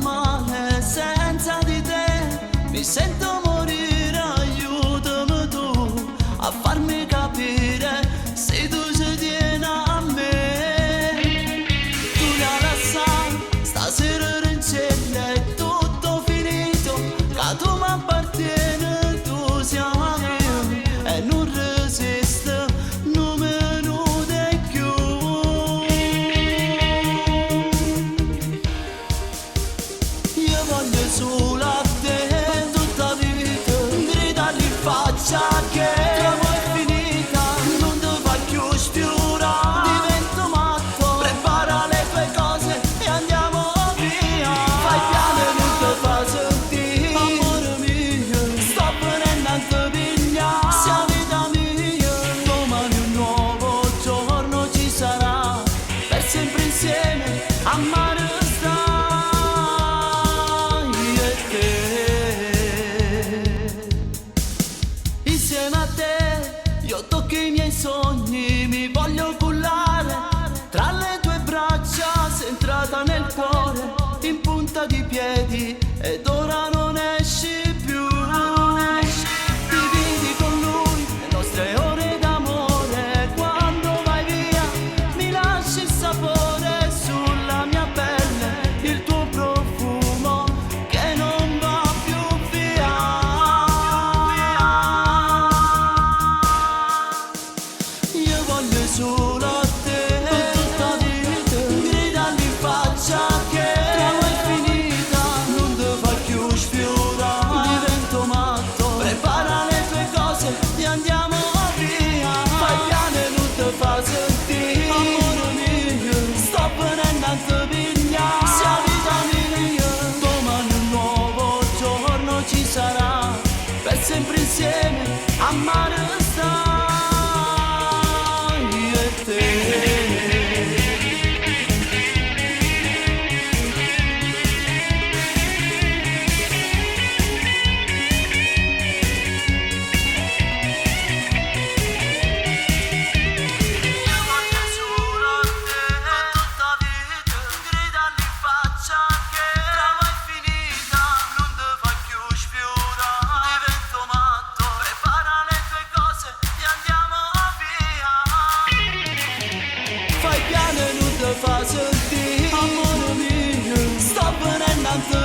male senza di te, mi sento morire, aiutami tu a farmi capire se tu ci tieni a me. Tu mi hai lasciato, stasera rincella è tutto finito, che tu mi appartieni, tu siamo mio e non resisto, non me nude più. Io voglio solo a te per tutta vita, gridargli in faccia che l'amore è finita, non ti fa più sfiorare, divento matto, prepara le tue cose e andiamo via. Fai piano e non ti fa sentire, amore mio, sto venendo a te pigliare, sia vita mia, domani un nuovo giorno ci sarà, per sempre insieme a mare insieme a te. Io tocco i miei sogni, mi voglio cullare tra le tue braccia, sei entrata nel cuore in punta di piedi ed ora non esci più. Dividi con lui le nostre ore d'amore, quando vai via mi lasci il sapore sulla mia pelle, il tuo profumo che non va più via. Io voglio solo a te per tutta vita, gridargli in faccia che l'amore è finita, non ti fa più sfiorare, divento matto, prepara le tue cose e andiamo via. Fai piano e non ti fa sentire, amore mio, sto venendo a te pigliare, sia vita mia, domani un nuovo giorno ci sarà, per sempre insieme a mare stai e te. Io voglio solo a te per tutta vita, gridargli in faccia che l'amore è finita, non ti fa più sfiorare, divento matto, prepara le tue cose e andiamo via. Fai piano e non ti fa sentire, amore mio, sto venendo a te